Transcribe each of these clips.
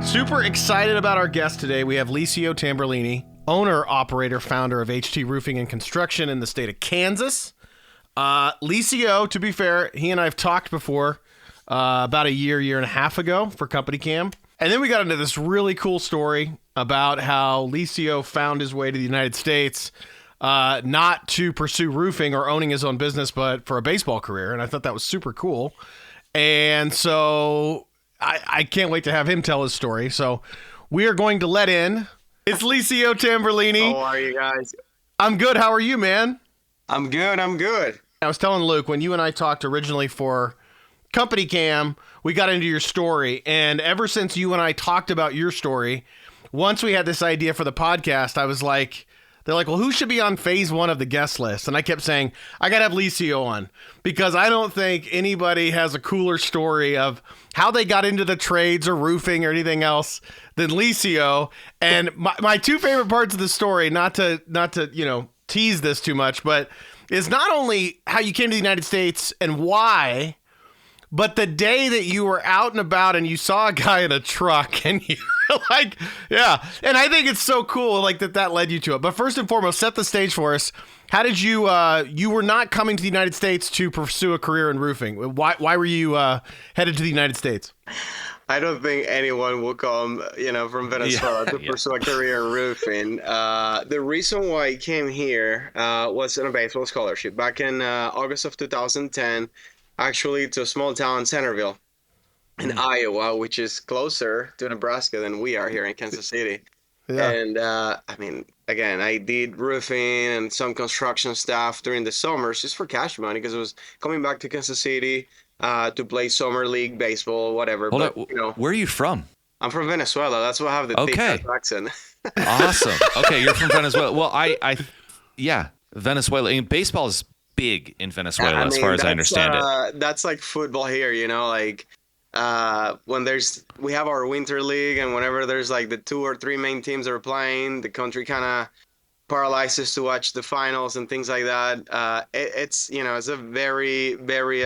Super excited about our guest today. We have Licio Tamburlini, owner, operator, founder of HT Roofing and Construction in the state of Kansas. Licio, to be fair, he and I have talked before about a year and a half ago for Company Cam. And then we got into this really cool story about how Licio found his way to the United States, not to pursue roofing or owning his own business, but for a baseball career. And I thought that was super cool. And so I can't wait to have him tell his story. So we are going to let in. It's Licio Tamburlini. How are you guys? I'm good. How are you, man? I'm good. I was telling Luke, when you and I talked originally for Company Cam, we got into your story. And ever since you and I talked about your story, once we had this idea for the podcast, I was like, they're like, well, who should be on phase one of the guest list? And I kept saying, I got to have Licio on, because I don't think anybody has a cooler story of how they got into the trades or roofing or anything else than Licio. And my two favorite parts of the story, not to tease this too much, but is not only how you came to the United States and why, but the day that you were out and about and you saw a guy in a truck and you were like, yeah. And I think it's so cool like that led you to it. But first and foremost, set the stage for us. How did you were not coming to the United States to pursue a career in roofing. Why were you headed to the United States? I don't think anyone will come, from Venezuela to pursue a career in roofing. The reason why I came here was on a baseball scholarship back in August of 2010. Actually, to a small town, Centerville, in Iowa, which is closer to Nebraska than we are here in Kansas City. Yeah. And again, I did roofing and some construction stuff during the summers just for cash money, because I was coming back to Kansas City to play summer league baseball, whatever. Hold on. Where are you from? I'm from Venezuela. That's why I have the thick accent. Awesome. Okay, you're from Venezuela. Well, yeah, Venezuela. And baseball is big in Venezuela, as far as I understand it. That's like football here, when we have our winter league, and whenever there's like the 2 or 3 main teams that are playing, the country kind of paralyzes to watch the finals and things like that. It's a very, very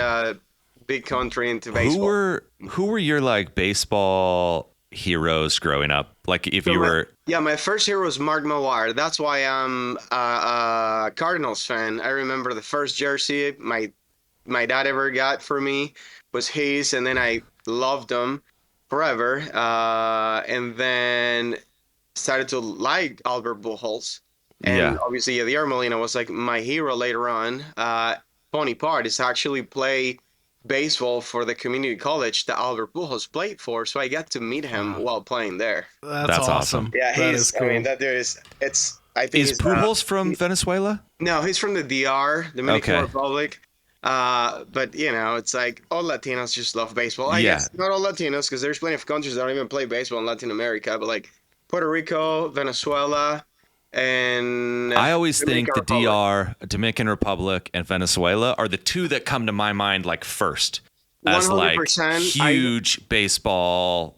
big country into baseball. Who were your like baseball heroes growing up? Like if you were... my first hero was Mark Mawar. That's why I'm a Cardinals fan. I remember the first jersey my dad ever got for me was his, and then I loved him forever. And then started to like Albert Pujols. And obviously Yadier Molina was like my hero later on. Funny part is I actually play baseball for the community college that Albert Pujols played for, so I got to meet him while playing there. That's awesome. Yeah, cool. That dude is. I think is Pujols from Venezuela? No, he's from the DR, Dominican Republic. But it's like all Latinos just love baseball. I guess not all Latinos, because there's plenty of countries that don't even play baseball in Latin America. But like Puerto Rico, Venezuela. And I always think the DR, Dominican Republic, and Venezuela are the two that come to my mind like first as like huge baseball,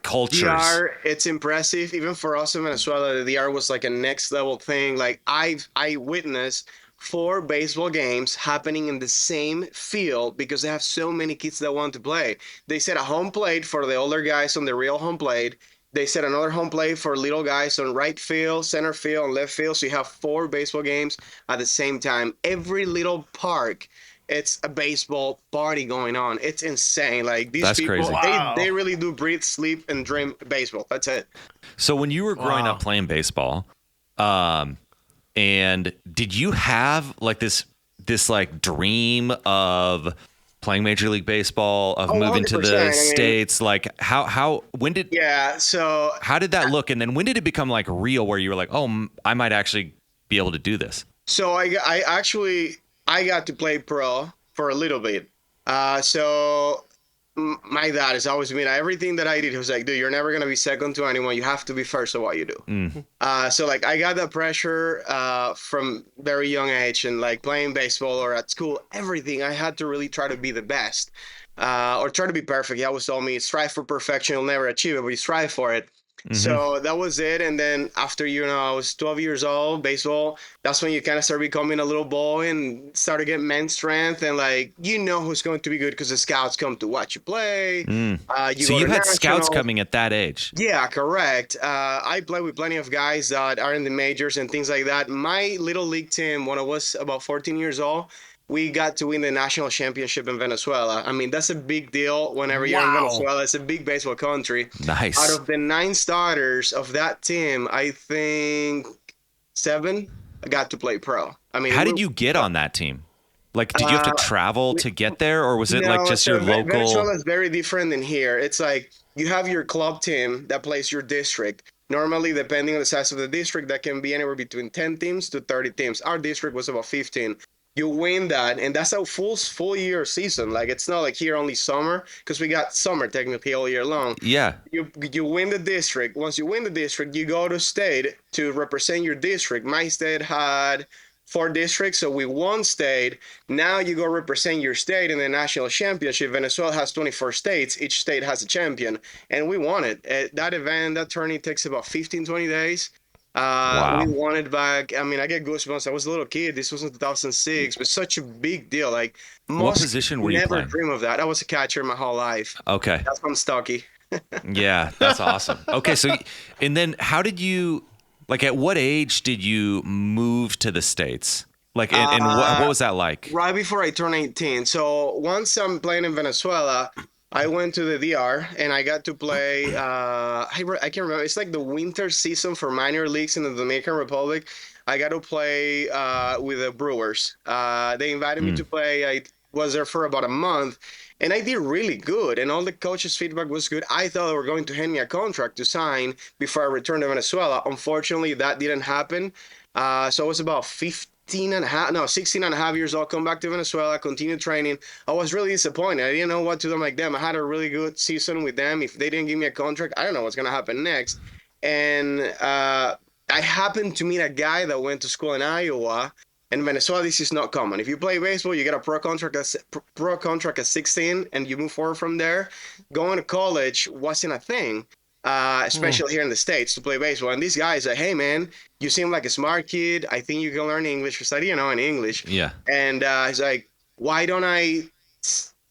cultures. DR, it's impressive even for us in Venezuela. The DR was like a next level thing. Like I witnessed 4 baseball games happening in the same field because they have so many kids that want to play. They set a home plate for the older guys on the real home plate. They set another home plate for little guys on right field, center field, and left field. So you have 4 baseball games at the same time. Every little park, it's a baseball party going on. It's insane. Like these people, they really do breathe, sleep, and dream baseball. That's it. So when you were growing up playing baseball, and did you have like this like dream of playing Major League Baseball, of moving to the States? Like how did that look? And then when did it become like real where you were like, oh, I might actually be able to do this? So I got to play pro for a little bit. So my dad has always been, everything that I did, he was like, dude, you're never going to be second to anyone. You have to be first at what you do. So like I got that pressure from very young age, and like playing baseball or at school, everything, I had to really try to be the best or try to be perfect. He always told me, strive for perfection. You'll never achieve it, but you strive for it. So that was it. And then after, I was 12 years old, baseball, that's when you kind of start becoming a little boy and start to get men's strength. And like, who's going to be good because the scouts come to watch you play. So you had scouts coming at that age. Yeah, correct. I play with plenty of guys that are in the majors and things like that. My little league team, when I was about 14 years old, we got to win the national championship in Venezuela. I mean, that's a big deal whenever you're in Venezuela. It's a big baseball country. Nice. Out of the 9 starters of that team, I think 7 got to play pro. I mean, how did you get on that team? Like, did you have to travel to get there, or was it like just your local? Venezuela is very different than here. It's like you have your club team that plays your district. Normally, depending on the size of the district, that can be anywhere between 10 teams to 30 teams. Our district was about 15. You win that, and that's a full year season. Like, it's not like here only summer, because we got summer technically all year long. Yeah. You win the district. Once you win the district, you go to state to represent your district. My state had 4 districts, so we won state. Now you go represent your state in the national championship. Venezuela has 24 states. Each state has a champion, and we won it. That event, that tourney takes about 15, 20 days. Wow. We won it back. I mean, I get goosebumps. I was a little kid. This was in 2006. It was such a big deal. Like, what position were you playing? Never dream of that. I was a catcher my whole life. Okay. That's why I'm stocky. Yeah, that's awesome. Okay, so, and then how did you, like, at what age did you move to the States? Like, and what was that like? Right before I turned 18. So once I'm playing in Venezuela, I went to the DR and I got to play. I can't remember. It's like the winter season for minor leagues in the Dominican Republic. I got to play with the Brewers. They invited me to play. I was there for about a month, and I did really good. And all the coaches' feedback was good. I thought they were going to hand me a contract to sign before I returned to Venezuela. Unfortunately, that didn't happen. So I was about 16 and a half years old, come back to Venezuela, continue training. I was really disappointed. I didn't know what to do like them. I had a really good season with them. If they didn't give me a contract, I don't know what's going to happen next. And I happened to meet a guy that went to school in Iowa. In Venezuela, this is not common. If you play baseball, you get a pro contract at 16, and you move forward from there. Going to college wasn't a thing. Especially here in the States, to play baseball. And this guy is like, hey, man, you seem like a smart kid. I think you can learn English, because I didn't know any English. Yeah. And he's like, why don't I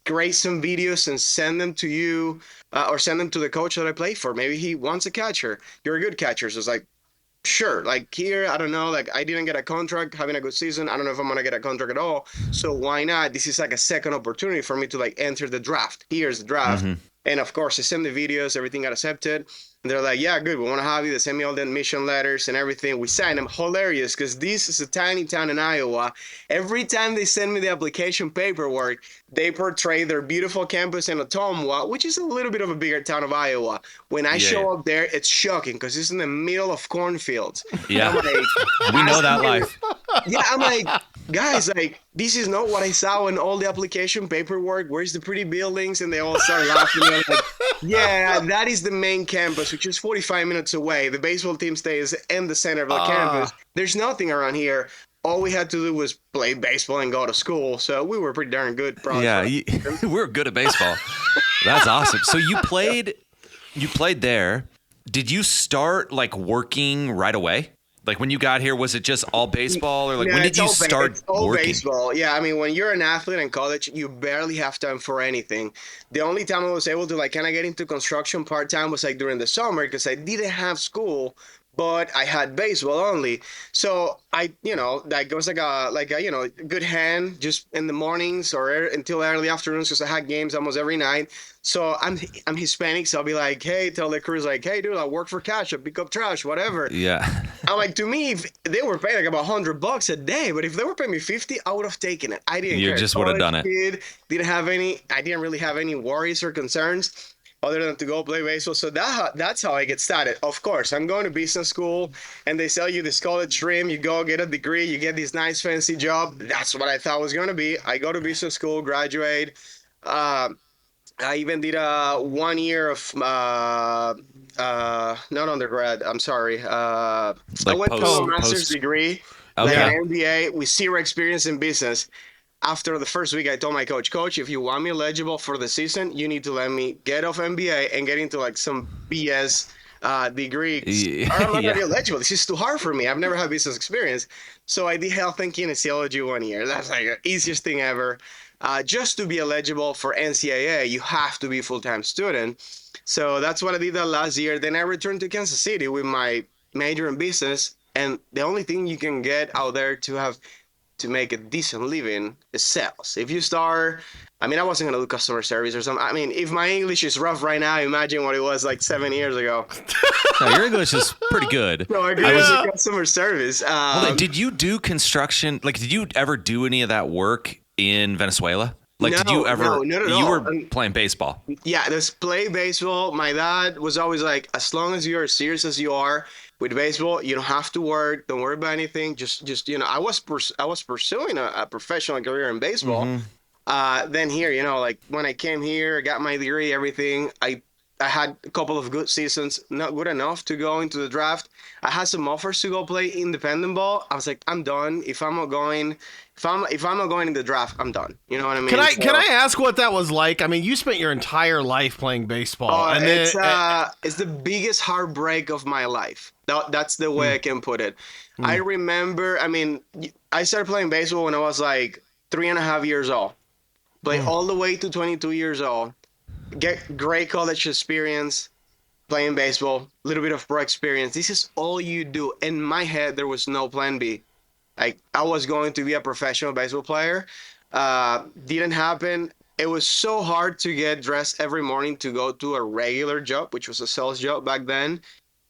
create some videos and send them to you or send them to the coach that I play for? Maybe he wants a catcher. You're a good catcher. So it's like, sure. Like here, I don't know. Like I didn't get a contract, having a good season. I don't know if I'm going to get a contract at all. So why not? This is like a second opportunity for me to like enter the draft. Here's the draft. And of course, I sent the videos, everything got accepted. And they're like, yeah, good, we want to have you. They send me all the admission letters and everything. We signed them. Hilarious, because this is a tiny town in Iowa. Every time they send me the application paperwork, they portray their beautiful campus in Ottumwa, which is a little bit of a bigger town of Iowa. When I show up there, it's shocking, because it's in the middle of cornfields. Yeah, like, we know that life. Yeah, I'm like, guys, like, this is not what I saw in all the application paperwork. Where's the pretty buildings? And they all start laughing. They're like, yeah, that is the main campus, which is 45 minutes away. The baseball team stays in the center of the campus. There's nothing around here. All we had to do was play baseball and go to school. So we were pretty darn good. Yeah, we're good at baseball. That's awesome. So you played there. Did you start like working right away? Like when you got here, was it just all baseball, or like when did you start working? Baseball. Yeah, I mean, when you're an athlete in college, you barely have time for anything. The only time I was able to like kind of get into construction part time was like during the summer, because I didn't have school, but I had baseball only. So I, like it was like a good hand just in the mornings or until early afternoons, because I had games almost every night. So I'm Hispanic, so I'll be like, hey, tell the crews like, hey, dude, I work for cash, I pick up trash, whatever. Yeah. I'm like, to me, if they were paying like about $100 a day, but if they were paying me 50, I would have taken it. I didn't care. You just would have done it. I didn't really have any worries or concerns other than to go play baseball. So that's how I get started. Of course, I'm going to business school, and they sell you this college dream. You go get a degree, you get this nice fancy job. That's what I thought was going to be. I go to business school, graduate. I even did 1 year of not undergrad. I'm sorry. I went to a master's degree, like an MBA with zero experience in business. After the first week, I told my coach, if you want me eligible for the season, you need to let me get off MBA and get into like some BS degree. I'm not gonna be eligible. This is too hard for me. I've never had business experience. So I did health and kinesiology 1 year. That's like the easiest thing ever. Just to be eligible for NCAA, you have to be a full-time student. So that's what I did that last year. Then I returned to Kansas City with my major in business. And the only thing you can get out there to make a decent living is sales. If you start, I mean, I wasn't going to do customer service or something. I mean, if my English is rough right now, imagine what it was like 7 years ago. No, your English is pretty good. No, I was in customer service. Did you do construction? Like, did you ever do any of that work in Venezuela? Like, no, did you ever? No, not at all. You were playing baseball. Yeah, just play baseball. My dad was always like, as long as you're as serious as you are with baseball, you don't have to work. Don't worry about anything. Just I was pursuing a professional career in baseball. Mm-hmm. Then here, like when I came here, I got my degree, everything. I had a couple of good seasons, not good enough to go into the draft. I had some offers to go play independent ball. I was like, I'm done. If I'm not going in the draft, I'm done. You know what I mean? Can I ask what that was like? I mean, you spent your entire life playing baseball, and it's the biggest heartbreak of my life. That's the way I can put it. I remember. I mean, I started playing baseball when I was like 3.5 years old. Played all the way to 22 years old. Get great college experience, playing baseball, a little bit of pro experience. This is all you do. In my head, there was no plan B. Like, I was going to be a professional baseball player. Didn't happen. It was so hard to get dressed every morning to go to a regular job, which was a sales job back then.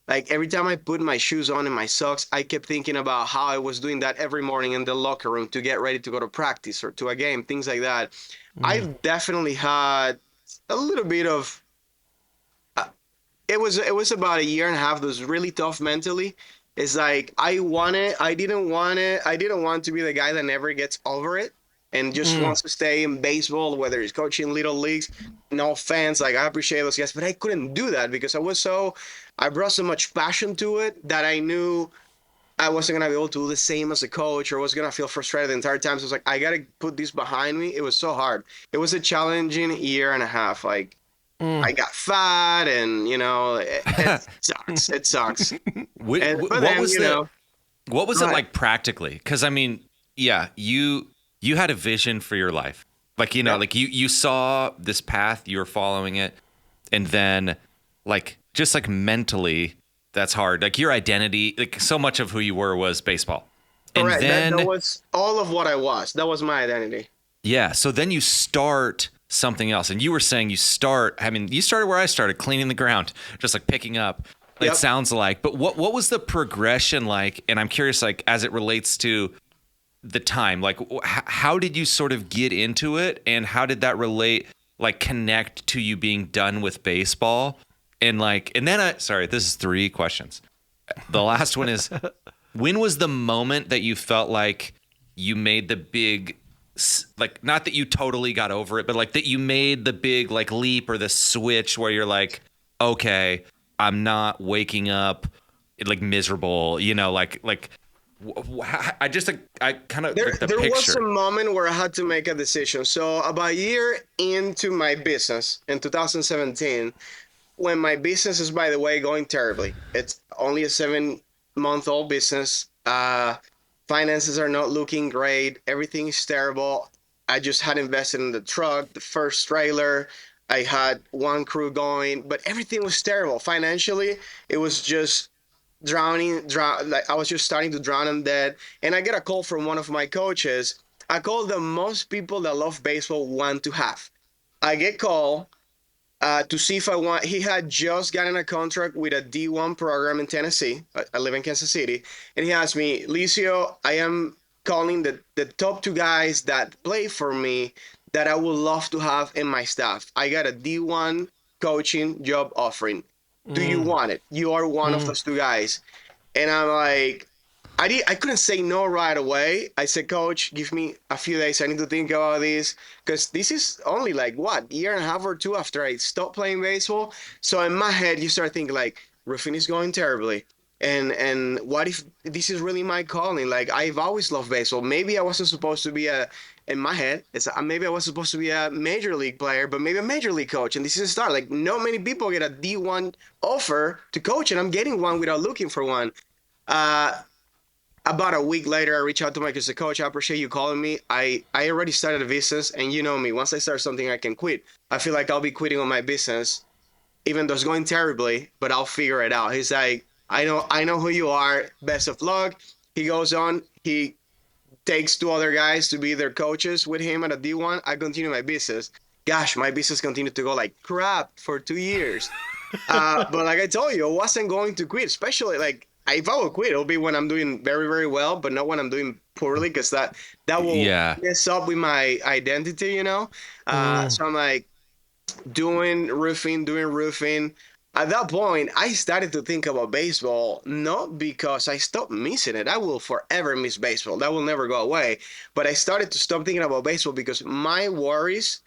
Like, every time I put my shoes on and my socks, I kept thinking about how I was doing that every morning in the locker room to get ready to go to practice or to a game, things like that. I've definitely had a little bit of it was about 1.5 years that was really tough mentally. It's like I didn't want to be the guy that never gets over it and just wants to stay in baseball, whether it's coaching little leagues. No offense, like, I appreciate those guys, but I couldn't do that because I brought so much passion to it that I knew I wasn't gonna be able to do the same as a coach, or was gonna feel frustrated the entire time. So I was like, I gotta put this behind me. It was so hard. It was a challenging 1.5 years. Like, I got fat, and it sucks. It sucks. What was it like practically? Because I mean, yeah, you had a vision for your life. Like, like you saw this path, you were following it, and then like just like mentally. That's hard. Like, your identity, like, so much of who you were was baseball. And correct. Then that was all of what I was. That was my identity. Yeah. So then you start something else. And you were saying you started where I started, cleaning the ground, just like picking up. It sounds like. But what was the progression like? And I'm curious, like, as it relates to the time, like, how did you sort of get into it? And how did that relate, like, connect to you being done with baseball? And then sorry, this is 3 questions. The last one is, when was the moment that you felt like you made the big, like, not that you totally got over it, but like that you made the big, like, leap or the switch where you're like, okay, I'm not waking up like miserable, I kind of there picture. Was a moment where I had to make a decision. So about 1 year into my business in 2017, when my business is, by the way, going terribly. It's only a 7-month-old business. Finances are not looking great. Everything is terrible. I just had invested in the truck, the first trailer. I had 1 crew going, but everything was terrible. Financially, it was just drowning. Like, I was just starting to drown in debt. And I get a call from one of my coaches. A call that most people that love baseball want to have. I get called to see if I want. He had just gotten a contract with a D1 program in Tennessee. I live in Kansas City. And he asked me, Licio, I am calling the top 2 guys that play for me that I would love to have in my staff. I got a D1 coaching job offering. Do you want it? You are one of those 2 guys. And I'm like, I couldn't say no right away. I said, Coach, give me a few days. I need to think about this, because this is only like, 1.5 years or 2 after I stopped playing baseball. So in my head, you start thinking like, roofing is going terribly. And what if this is really my calling? Like, I've always loved baseball. Maybe I wasn't supposed to be a in my head, it's maybe I was supposed to be a major league player, but maybe a major league coach. And this is a start. Like, not many people get a D1 offer to coach, and I'm getting one without looking for one. About a week later, I reach out to Mike and say, Coach, I appreciate you calling me. I already started a business, and you know me. Once I start something, I can quit. I feel like I'll be quitting on my business, even though it's going terribly, but I'll figure it out. He's like, I know who you are. Best of luck. He goes on. He takes 2 other guys to be their coaches with him at a D1. I continue my business. Gosh, my business continued to go like crap for 2 years. But like I told you, I wasn't going to quit, especially like if I would quit, it'll be when I'm doing very, very well, but not when I'm doing poorly, because that will mess up with my identity, you know? So I'm like doing roofing. At that point, I started to think about baseball, not because I stopped missing it. I will forever miss baseball. That will never go away. But I started to stop thinking about baseball because my worries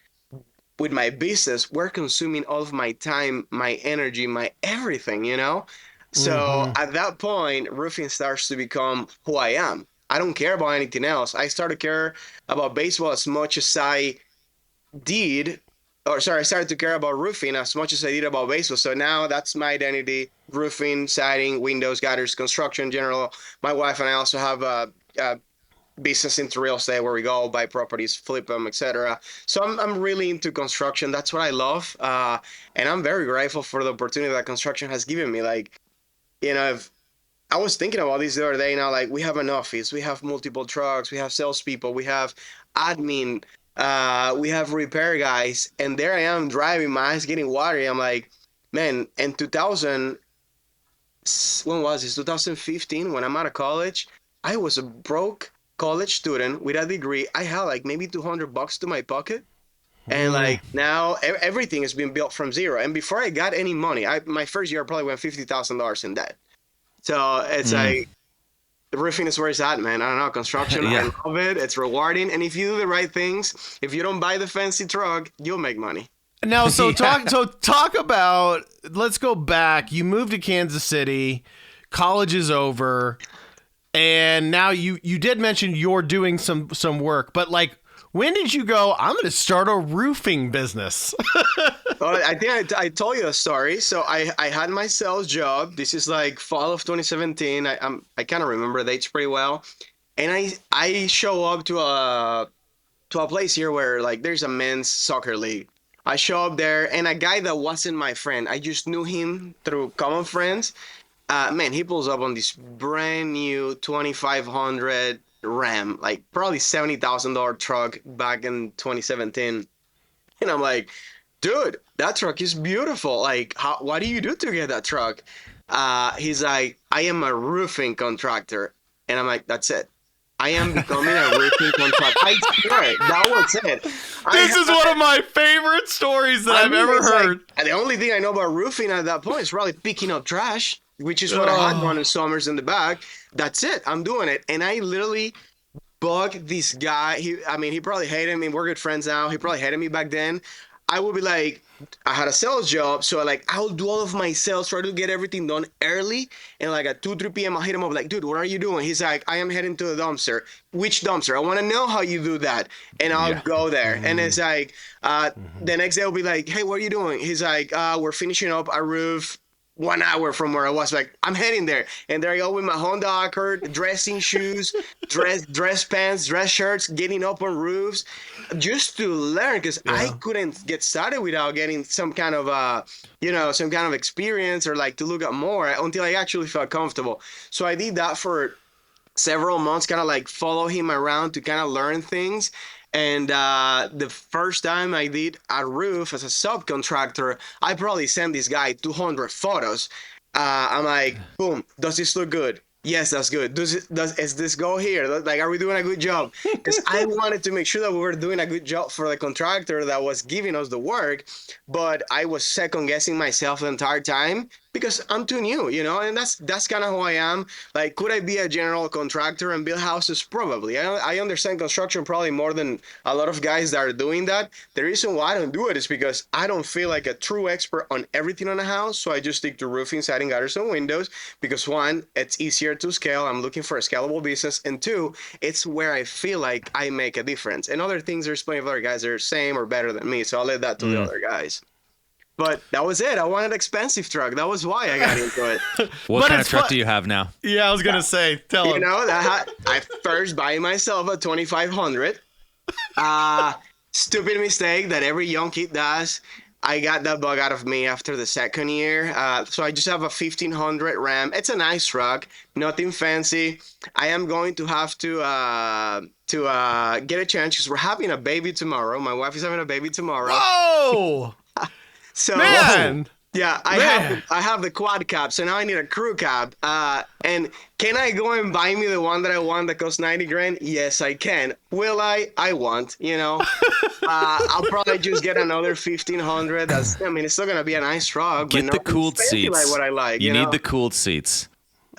with my business were consuming all of my time, my energy, my everything, you know? So at that point, roofing starts to become who I am. I don't care about anything else. I started to care about baseball as much as I started to care about roofing as much as I did about baseball. So now that's my identity: roofing, siding, windows, gutters, construction in general. My wife and I also have a business into real estate where we go buy properties, flip them, etc. So I'm really into construction. That's what I love. And I'm very grateful for the opportunity that construction has given me. Like, you know, if I was thinking about this the other day now, like we have an office, we have multiple trucks, we have salespeople, we have admin, we have repair guys, and there I am driving, my eyes getting watery. I'm like, man, in 2000, when was this? 2015, when I'm out of college, I was a broke college student with a degree. I had like maybe $200 to my pocket. And like now everything has been built from zero. And before I got any money, my first year I probably went $50,000 in debt. So it's like, the roofing is where it's at, man. I don't know, construction, I love it. It's rewarding. And if you do the right things, if you don't buy the fancy truck, you'll make money. Now, talk about, let's go back. You moved to Kansas City, college is over, and now you did mention you're doing some work, but like, when did you go, I'm going to start a roofing business? Well, I think I told you a story. So I had my sales job. This is like fall of 2017. I kind of remember the dates pretty well. And I show up to a place here where like there's a men's soccer league. I show up there, and a guy that wasn't my friend, I just knew him through common friends. Man, he pulls up on this brand new 2500 Ram, like probably $70,000 truck back in 2017. And I'm like, dude, that truck is beautiful. Like, what do you do to get that truck? He's like, I am a roofing contractor. And I'm like, that's it. I am becoming a roofing contractor. I swear, that was it. This is one of my favorite stories that I've ever heard. Like, the only thing I know about roofing at that point is probably picking up trash, which is what I had one in summers in the back. That's it. I'm doing it. And I literally bugged this guy. He probably hated me. We're good friends now. He probably hated me back then. I would be like, I had a sales job, so I'll do all of my sales, try to get everything done early, and like at 2-3 p.m. I'll hit him up like, dude, what are you doing? He's like, I am heading to the dumpster. Which dumpster? I want to know how you do that. And I'll go there. And it's like, the next day I'll be like, hey, what are you doing? He's like, we're finishing up a roof 1 hour from where I was. Like, I'm heading there. And there I go with my Honda Accord, dressing shoes, dress pants, dress shirts, getting up on roofs just to learn, because I couldn't get started without getting some kind of experience or like to look at more until I actually felt comfortable. So I did that for several months, kind of like follow him around to kind of learn things. And the first time I did a roof as a subcontractor, I probably sent this guy 200 photos. I'm like, boom, does this look good? Yes, that's good. Does this go here? Like, are we doing a good job? Because I wanted to make sure that we were doing a good job for the contractor that was giving us the work, but I was second guessing myself the entire time because I'm too new, and that's kind of who I am. Like, could I be a general contractor and build houses? Probably. I understand construction probably more than a lot of guys that are doing that. The reason why I don't do it is because I don't feel like a true expert on everything on a house. So I just stick to roofing, siding, gutters, and windows because one, it's easier to scale. I'm looking for a scalable business. And two, it's where I feel like I make a difference. And other things, there's plenty of other guys that are same or better than me. So I'll leave that to the other guys. But that was it. I wanted an expensive truck. That was why I got into it. What kind of truck do you have now? Yeah, I was going to say, tell him. I first buy myself a 2500. Stupid mistake that every young kid does. I got that bug out of me after the second year. So I just have a 1500 Ram. It's a nice truck, nothing fancy. I am going to have to get a chance because we're having a baby tomorrow. My wife is having a baby tomorrow. Whoa! So, man. Yeah, I have the quad cab, so now I need a crew cab. And can I go and buy me the one that I want that costs 90 grand? Yes, I can. Will I? I won't, I'll probably just get another 1500. It's still going to be a nice truck. Get the cooled seats. Like what I like, you need the cooled seats.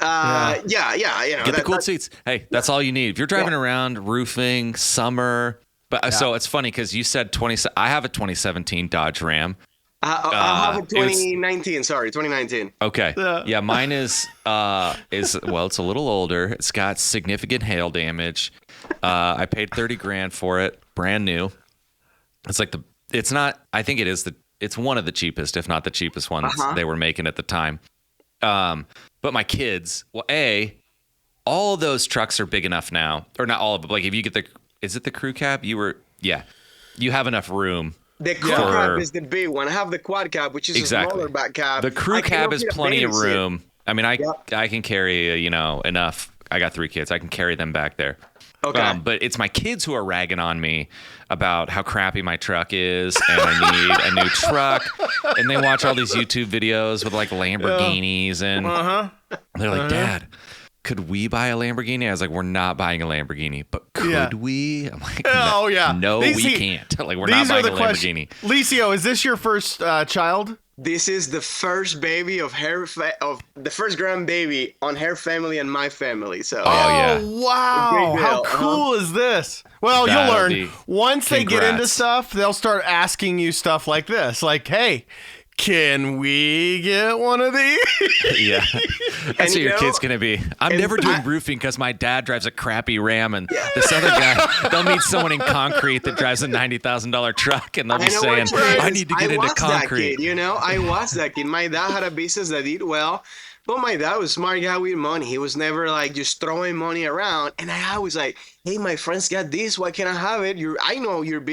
Yeah. Get the cooled seats. Hey, that's all you need. If you're driving around, roofing, summer. But so it's funny because you said I have a 2017 Dodge Ram. I have a 2019. Okay. Yeah, mine is well, it's a little older. It's got significant hail damage. I paid 30 grand for it, brand new. It's like it's one of the cheapest, if not the cheapest ones they were making at the time. But my kids, all of those trucks are big enough now, or not all of them. Like if you get is it the crew cab? You have enough room. The crew cab is the big one. I have the quad cab, which is a smaller back cab. The crew cab is plenty of room. I mean, I can carry, enough. I got 3 kids. I can carry them back there. Okay. But it's my kids who are ragging on me about how crappy my truck is and I need a new truck. And they watch all these YouTube videos with like Lamborghinis and they're like, Dad, could we buy a Lamborghini? I was like, we're not buying a Lamborghini, but could we? I'm like, no, we can't. Like, we're not buying a Lamborghini. Licio, is this your first child? This is the first baby of the first grandbaby on her family and my family. So, wow, how cool is this? Well, you'll learn once they get into stuff, they'll start asking you stuff like this, like, hey, can we get one of these? Yeah. That's what your kid's going to be. I'm never doing roofing because my dad drives a crappy Ram and this other guy, they'll meet someone in concrete that drives a $90,000 truck and they'll be saying, I need to get into concrete. That kid, I was that kid. My dad had a business that did well. But my dad was a smart guy with money. He was never like just throwing money around. And I always like, hey, my friend's got this. Why can't I have it? I know you're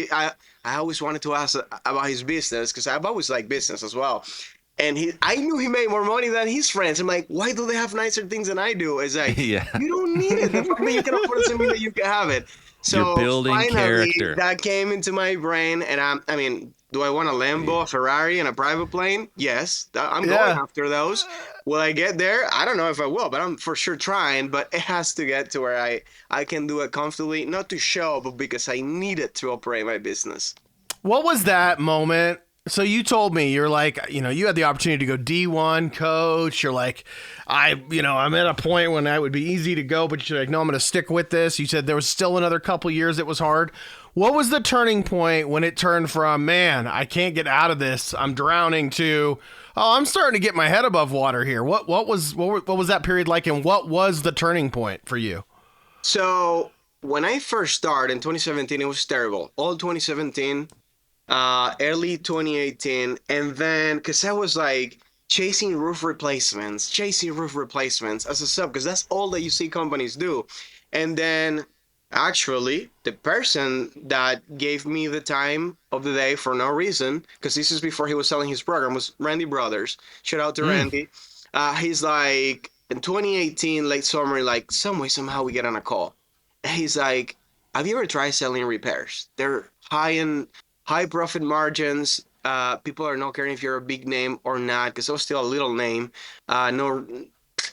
I always wanted to ask about his business because I've always liked business as well. And I knew he made more money than his friends. I'm like, why do they have nicer things than I do? It's like, you don't need it. The fact that you can afford something that you can have it. So you're building finally, character. That came into my brain. And I mean, do I want a Lambo, a Ferrari, and a private plane? Yes, I'm going after those. Will I get there? I don't know if I will, but I'm for sure trying. But it has to get to where I can do it comfortably, not to show, but because I need it to operate my business. What was that moment? So you told me you're like, you had the opportunity to go D1 coach. You're like, I'm at a point when I would be easy to go, but you're like, no, I'm going to stick with this. You said there was still another couple years it was hard. What was the turning point when it turned from, man, I can't get out of this, I'm drowning, to, oh, I'm starting to get my head above water here? What was that period like, and what was the turning point for you? So when I first started in 2017, it was terrible. All 2017, early 2018, and then because I was like chasing roof replacements as a sub, because that's all that you see companies do. And then actually, the person that gave me the time of the day for no reason, because this is before he was selling his program, was Randy Brothers. Shout out to Randy. He's like, in 2018, late summer, like somehow we get on a call. He's like, have you ever tried selling repairs? They're high profit margins. People are not caring if you're a big name or not, because I was still a little name.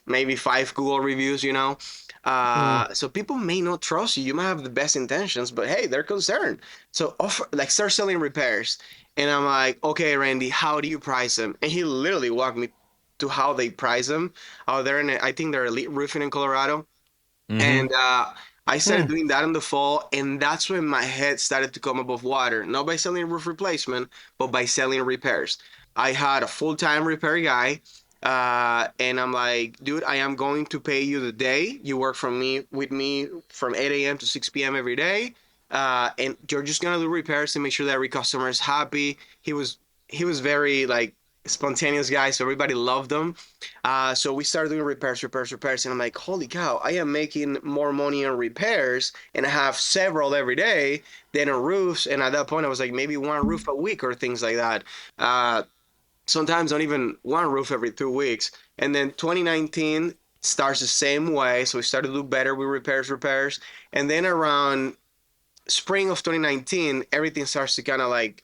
Maybe 5 Google reviews, So people may not trust you. You might have the best intentions, but hey, they're concerned. So start selling repairs. And I'm like, okay, Randy, how do you price them? And he literally walked me to how they price them out there. And I think they're Elite Roofing in Colorado. Mm-hmm. And I started doing that in the fall, and that's when my head started to come above water. Not by selling roof replacement, but by selling repairs. I had a full-time repair guy, and I'm like, dude, I am going to pay you the day you work with me from 8 a.m. to 6 p.m. every day, and you're just gonna do repairs and make sure that every customer is happy. He was very like spontaneous guy, so everybody loved him. So we started doing repairs, and I'm like, holy cow, I am making more money on repairs, and I have several every day than on roofs. And at that point, I was like, maybe one roof a week or things like that. Sometimes not even one roof every 2 weeks. And then 2019 starts the same way, so we started to do better with repairs, and then around spring of 2019, everything starts to kind of like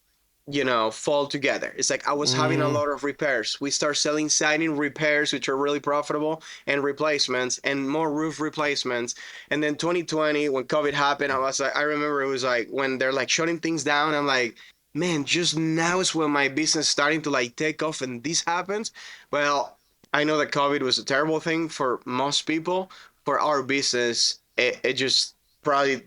fall together. It's like I was having a lot of repairs. We start selling siding repairs, which are really profitable, and replacements, and more roof replacements. And then 2020, when COVID happened, I remember it was like when they're like shutting things down, I'm like, man, just now is when my business starting to like take off, and this happens. Well, I know that COVID was a terrible thing for most people. For our business, it just probably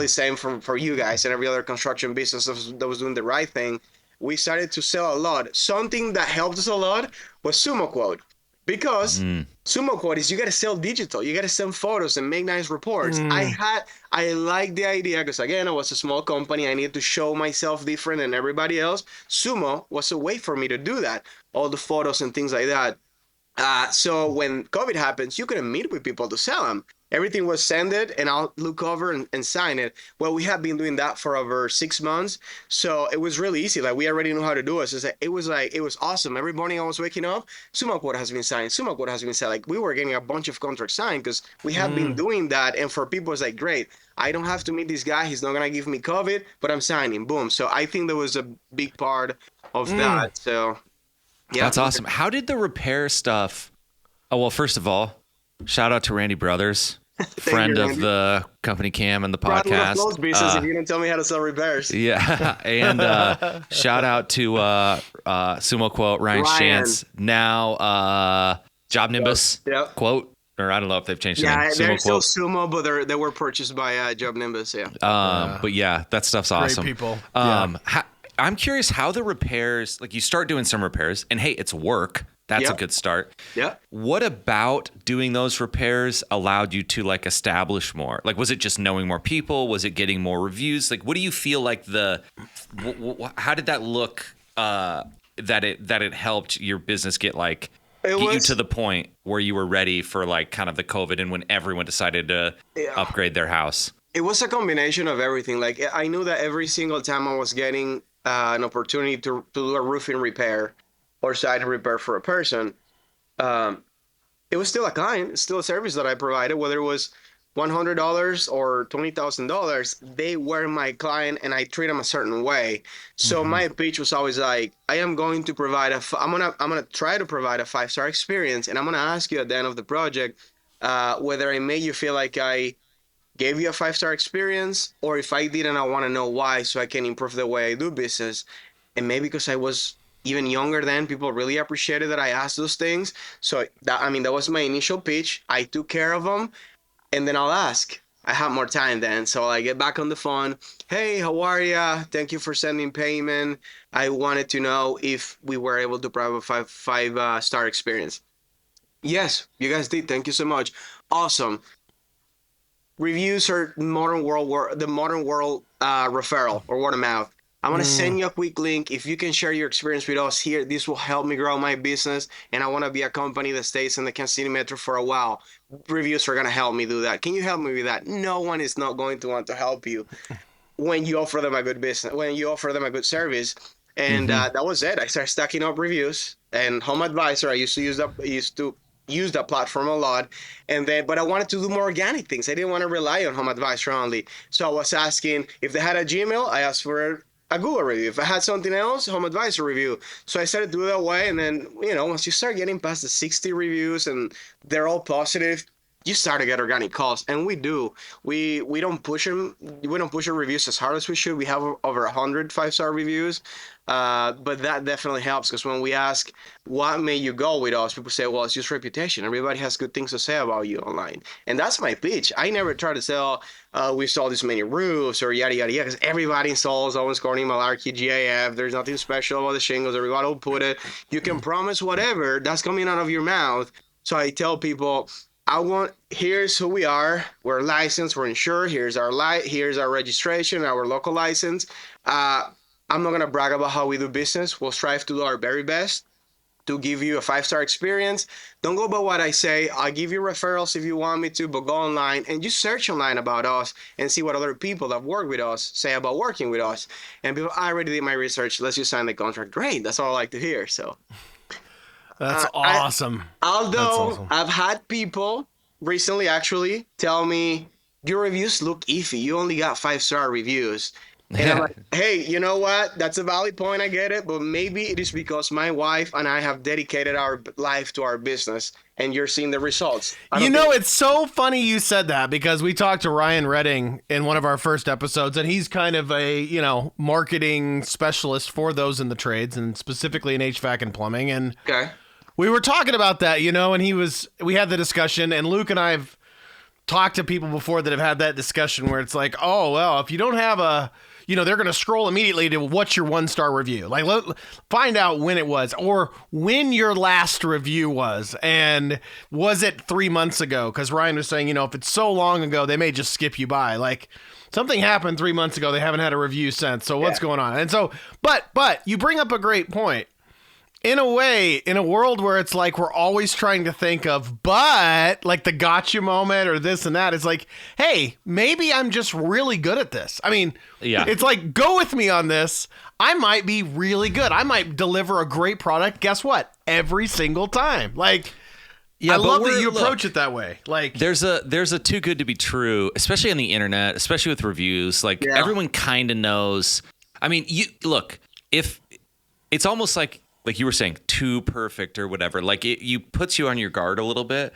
same for you guys and every other construction business that was doing the right thing. We started to sell a lot. Something that helped us a lot was Sumo Quote, because Sumo Quote is you got to sell digital. You got to send photos and make nice reports. I like the idea because, again, I was a small company. I needed to show myself different than everybody else. Sumo was a way for me to do that, all the photos and things like that. So when COVID happens, you couldn't meet with people to sell them. Everything was send it, and I'll look over and sign it. Well, we have been doing that for over 6 months, so it was really easy. Like we already knew how to do it. So it was awesome. Every morning I was waking up, Sumo Quote has been signed. Sumo Quote has been signed. Like we were getting a bunch of contracts signed because we have been doing that. And for people, it's like, great. I don't have to meet this guy. He's not gonna give me COVID, but I'm signing. Boom. So I think there was a big part of that. So yeah, that's awesome. How did the repair stuff? Oh well, first of all, shout out to Randy Brothers, friend of the company Cam and the podcast. If you didn't tell me how to sell repairs. Yeah, and shout out to Sumo Quote, Ryan Shantz, now Job Nimbus Quote, or I don't know if they've changed the name. Yeah, they're still Sumo, but they were purchased by Job Nimbus. Yeah. But yeah, that stuff's awesome. Great people. I'm curious how the repairs, like you start doing some repairs, and hey, it's work. That's a good start. Yeah. What about doing those repairs allowed you to like establish more? Like, was it just knowing more people? Was it getting more reviews? Like, what do you feel like how did that look? That it helped your business get you to the point where you were ready for like kind of the COVID and when everyone decided to upgrade their house? It was a combination of everything. Like I knew that every single time I was getting an opportunity to do a roofing repair or siding repair for a person, it was still a client, it's still a service that I provided, whether it was $100 or $20,000, they were my client and I treat them a certain way. So my pitch was always like, I am going to provide I'm gonna try to provide a 5-star experience, and I'm gonna ask you at the end of the project whether I made you feel like I gave you a 5-star experience, or if I didn't, I want to know why so I can improve the way I do business. And maybe because I was even younger then, people really appreciated that I asked those things. So that was my initial pitch. I took care of them, and then I'll ask. I have more time then, so I get back on the phone. Hey, how are ya? Thank you for sending payment. I wanted to know if we were able to provide a five-star experience. Yes, you guys did. Thank you so much. Awesome. Reviews are the modern world referral or word of mouth. I'm going to send you a quick link. If you can share your experience with us here, this will help me grow my business. And I want to be a company that stays in the Kansas City Metro for a while. Reviews are going to help me do that. Can you help me with that? No one is not going to want to help you when you offer them a good business, when you offer them a good service. And that was it. I started stacking up reviews. And Home Advisor, I used to use that platform a lot, but I wanted to do more organic things. I didn't want to rely on Home Advisor only. So I was asking if they had a Gmail, I asked for a Google review. If I had something else, Home Advisor review. So I started to do that way. And then, once you start getting past the 60 reviews and they're all positive, you start to get organic calls, and we do. We don't push them. We don't push our reviews as hard as we should. We have over 100 5-star reviews, but that definitely helps, because when we ask what made you go with us, people say, well, it's just reputation. Everybody has good things to say about you online, and that's my pitch. I never try to sell we installed this many roofs or yada yada yada, because everybody installs Owens Corning, Malarkey, GAF. There's nothing special about the shingles. Everybody will put it. You can promise whatever that's coming out of your mouth. So I tell people, here's who we are. We're licensed, we're insured. Here's our registration, our local license. I'm not gonna brag about how we do business. We'll strive to do our very best to give you a 5-star experience. Don't go by what I say. I'll give you referrals if you want me to, but go online and just search online about us and see what other people that work with us say about working with us. And people, I already did my research. Let's just sign the contract. Great. That's all I like to hear. So. That's awesome. Although I've had people recently actually tell me, your reviews look iffy. You only got 5-star reviews. And I'm like, hey, you know what? That's a valid point. I get it. But maybe it is because my wife and I have dedicated our life to our business, and you're seeing the results. It's so funny you said that, because we talked to Ryan Redding in one of our first episodes, and he's kind of a, marketing specialist for those in the trades, and specifically in HVAC and plumbing. And we were talking about that, and we had the discussion, and Luke and I have talked to people before that have had that discussion where it's like, oh, well, if you don't have they're going to scroll immediately to what's your 1-star review. Like, find out when it was, or when your last review was, and was it 3 months ago? Because Ryan was saying, if it's so long ago, they may just skip you by. Like, something happened 3 months ago, they haven't had a review since. So what's going on? And so, but you bring up a great point. In a way, in a world where it's like we're always trying to think of, but like the gotcha moment or this and that, it's like, hey, maybe I'm just really good at this. I mean, It's like, go with me on this. I might be really good. I might deliver a great product. Guess what? Every single time. Like, I love that you approach it that way. Like, there's a too good to be true, especially on the internet, especially with reviews. Like, everyone kind of knows. I mean, if it's almost like you were saying, too perfect or whatever, like you puts you on your guard a little bit.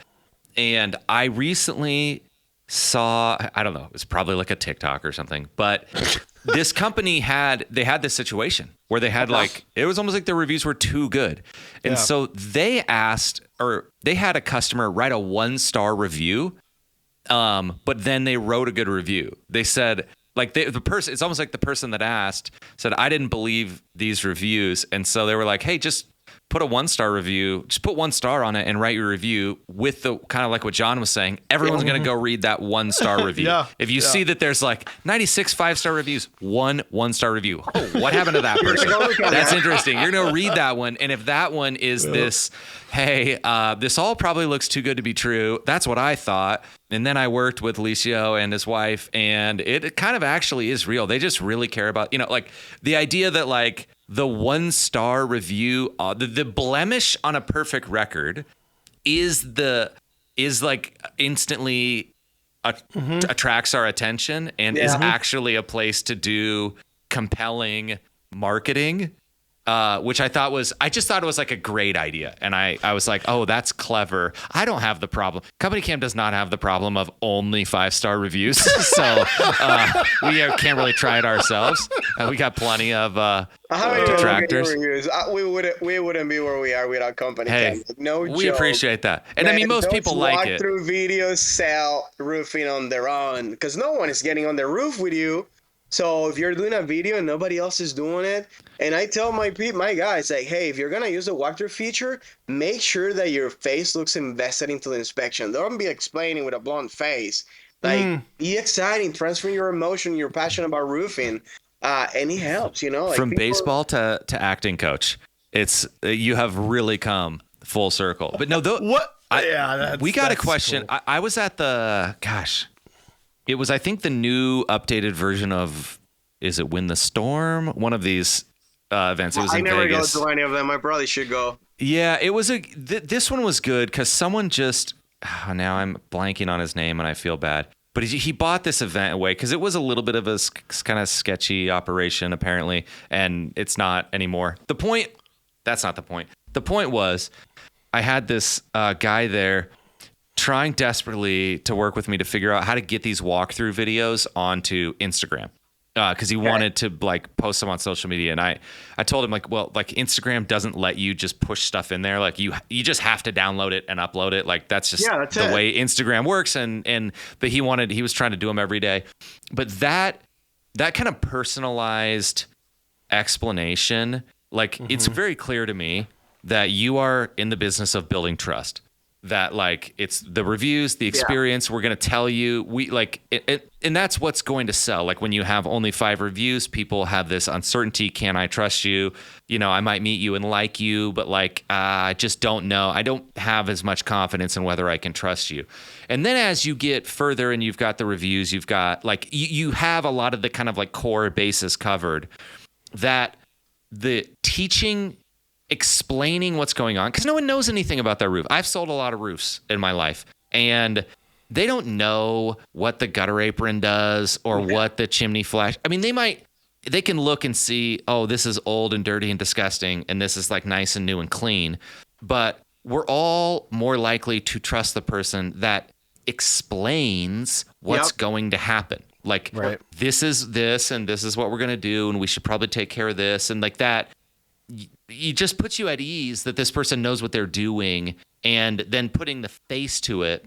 And I recently saw, I don't know, it was probably like a TikTok or something, but this company had this situation where they had it was almost like the reviews were too good. And so they had a customer write a 1-star review, but then they wrote a good review. They said, like, the person, it's almost like the person that asked said, I didn't believe these reviews. And so they were like, hey, just put a 1-star review, just put 1 star on it and write your review with the kind of like what John was saying. Everyone's going to go read that 1-star review. If you see that there's like 96 5-star reviews, 1-star review. Oh, what happened to that person? That's interesting. You're going to read that one. And if that one is this, hey, this all probably looks too good to be true. That's what I thought. And then I worked with Licio and his wife, and it kind of actually is real. They just really care about, like the idea that like the 1-star review, the blemish on a perfect record is like instantly attracts our attention and is actually a place to do compelling marketing. Which I just thought it was like a great idea. And I was like, oh, that's clever. I don't have the problem. Company Cam does not have the problem of only 5-star reviews. So we can't really try it ourselves. We got plenty of detractors. We wouldn't be where we are without Company Cam. No joke. We appreciate that. And I mean, most people like it. Walk-through videos sell roofing on their own, because no one is getting on their roof with you. So if you're doing a video and nobody else is doing it, and I tell my guys, like, hey, if you're going to use the walkthrough feature, make sure that your face looks invested into the inspection. Don't be explaining with a blunt face. Like, be exciting, transfer your emotion, your passion about roofing, and it helps, Like, from baseball to acting coach, it's you have really come full circle. But no, we got a question. Cool. I was at it was, I think, the new updated version of, is it Win the Storm? One of these events. It was in Vegas. I never go to any of them. I probably should go. Yeah, it was this one was good because someone just, now I'm blanking on his name and I feel bad. But he bought this event away because it was a little bit of a kind of sketchy operation, apparently, and it's not anymore. That's not the point. The point was, I had this guy there trying desperately to work with me to figure out how to get these walkthrough videos onto Instagram. Because he wanted to like post them on social media, and I told him like, well, like Instagram doesn't let you just push stuff in there. Like you just have to download it and upload it. Like that's just the way Instagram works. But he was trying to do them every day. But that kind of personalized explanation, like it's very clear to me that you are in the business of building trust. That like it's the reviews, the experience. We're going to tell you and that's what's going to sell. Like when you have only 5 reviews, people have this uncertainty. Can I trust you? You know, I might meet you and like you, but like, I just don't know. I don't have as much confidence in whether I can trust you. And then as you get further and you've got the reviews, you've got like, you have a lot of the kind of like core basis covered, that the teaching, explaining what's going on, because no one knows anything about their roof. I've sold a lot of roofs in my life, and they don't know what the gutter apron does or what the chimney flash. I mean, they can look and see, oh, this is old and dirty and disgusting, and this is like nice and new and clean. But we're all more likely to trust the person that explains what's going to happen. Like, this is this, and this is what we're going to do, and we should probably take care of this, and like that. It just puts you at ease that this person knows what they're doing, and then putting the face to it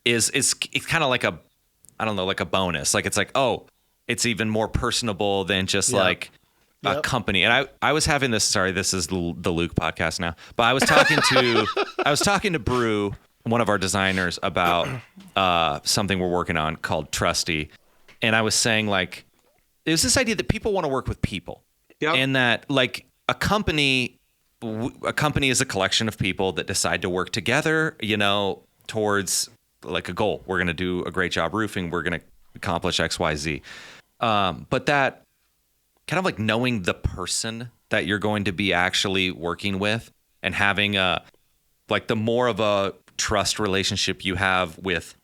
is it's kind of like a bonus. Like it's like, oh, it's even more personable than just like a company. And I was having this, sorry, this is the Luke podcast now, but I was talking to Brew, one of our designers, about something we're working on called Trusty. And I was saying like, there's this idea that people want to work with people and that like, a company is a collection of people that decide to work together, you know, towards like a goal. We're going to do a great job roofing. We're going to accomplish X, Y, Z. But that kind of like knowing the person that you're going to be actually working with, and having like the more of a trust relationship you have with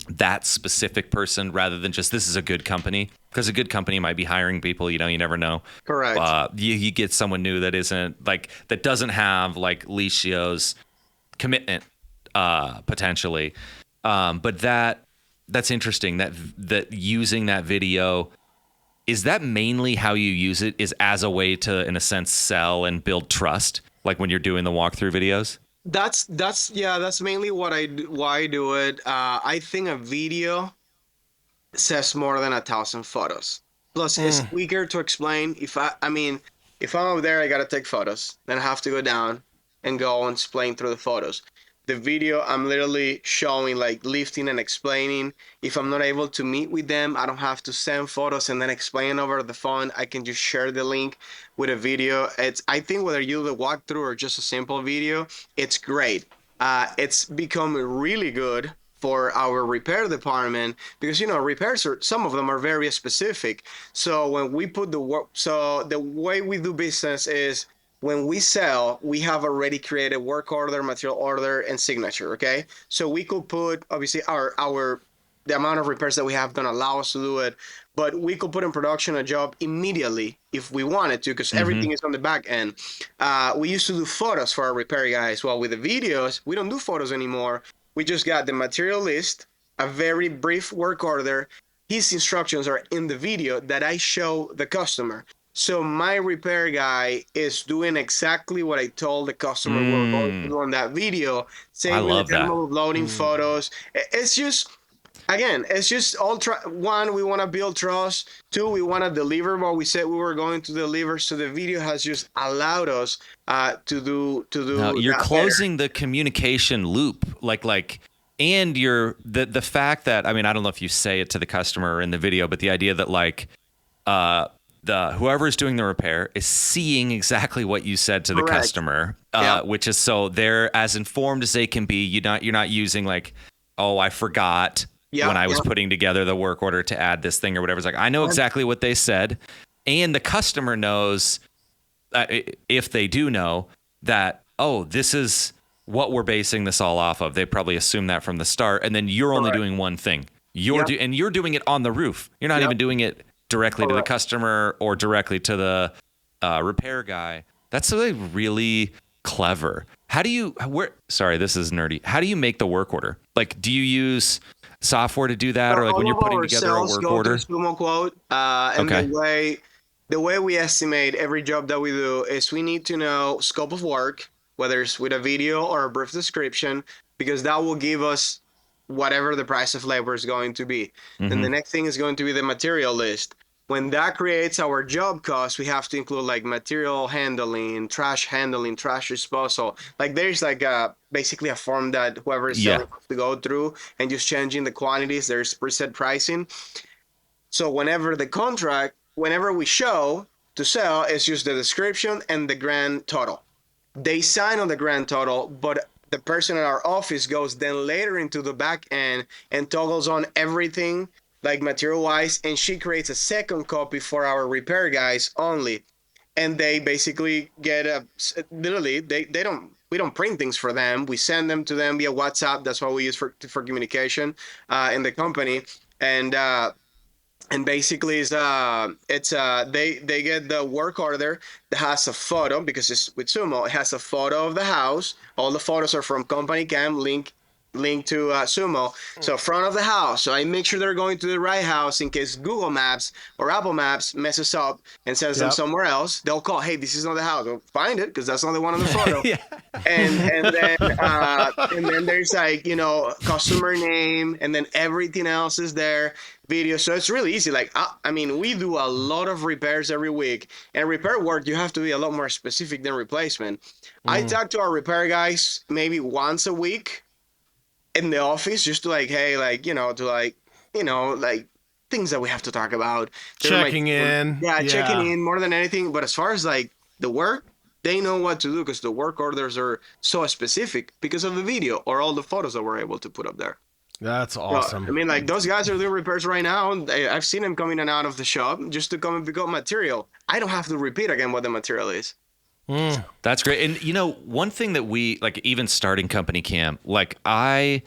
that specific person, rather than just this is a good company, because a good company might be hiring people, you know, you never know. Correct. You get someone new that isn't like, that doesn't have like Licio's commitment potentially. But that's interesting that using that video, is that mainly how you use it, is as a way to, in a sense, sell and build trust, like when you're doing the walkthrough videos? That's mainly why I do it. I think a video says more than 1,000 photos. Plus, it's quicker to explain. If I'm over there, I gotta take photos. Then I have to go down and go and explain through the photos. The video, I'm literally showing, like lifting and explaining. If I'm not able to meet with them, I don't have to send photos and then explain over the phone. I can just share the link with a video. I think whether you do the walkthrough or just a simple video, it's great. It's become really good for our repair department, because you know repairs some of them are very specific. So when we put the way we do business is, when we sell, we have already created work order, material order, and signature. Okay, so we could put, obviously the amount of repairs that we have don't allow us to do it, but we could put in production a job immediately if we wanted to, because everything is on the back end. We used to do photos for our repair guys. Well, with the videos, we don't do photos anymore. We just got the material list, a very brief work order. His instructions are in the video that I show the customer. So my repair guy is doing exactly what I told the customer we're going to do on that video. Same with the demo, loading photos. It's just, again, it's just one, we want to build trust. 2, we want to deliver what we said we were going to deliver. So the video has just allowed us to do. No, you're closing the communication loop, and you're the fact that, I mean, I don't know if you say it to the customer in the video, but the idea that like, whoever is doing the repair is seeing exactly what you said to the customer, which is, so they're as informed as they can be. You're not using like, oh, I forgot when I was putting together the work order to add this thing or whatever. It's like, I know exactly what they said, and the customer knows, if they do know that, oh, this is what we're basing this all off of. They probably assume that from the start, and then you're only doing one thing. You're doing it on the roof. You're not even doing it directly to the customer or directly to the repair guy. That's a really clever. Sorry, this is nerdy. How do you make the work order? Like, do you use software to do that, or like when you're putting together a work order? Sumo Quote, and the way we estimate every job that we do is we need to know scope of work, whether it's with a video or a brief description, because that will give us whatever the price of labor is going to be. Then the next thing is going to be the material list. When that creates our job cost, we have to include like material handling, trash disposal. Like there's like basically a form that whoever is selling has to go through, and just changing the quantities. There's preset pricing. So whenever we show to sell, it's just the description and the grand total. They sign on the grand total, but the person in our office goes then later into the back end and toggles on everything like material-wise, and she creates a second copy for our repair guys only. And they basically get we don't print things for them. We send them to them via WhatsApp. That's what we use for communication in the company. And basically they get the work order that has a photo, because it's with Sumo. It has a photo of the house. All the photos are from Company Cam, link to Sumo. So front of the house. So I make sure they're going to the right house in case Google Maps or Apple Maps messes up and sends them somewhere else. They'll call, hey, this is not the house. We'll find it because that's not the one on the photo. And then there's like, customer name, and then everything else is there. Video. So it's really easy. Like, I mean, we do a lot of repairs every week, and repair work, you have to be a lot more specific than replacement. I talk to our repair guys maybe once a week in the office, just to like, hey, like, like things that we have to talk about. Checking in. Checking in more than anything. But as far as like the work, they know what to do because the work orders are so specific because of the video or all the photos that we're able to put up there. That's awesome. I mean, like those guys are doing repairs right now. I've seen them coming in and out of the shop just to come and pick up material. I don't have to repeat again what the material is. That's great. And one thing that we like, even starting Company Cam, like whether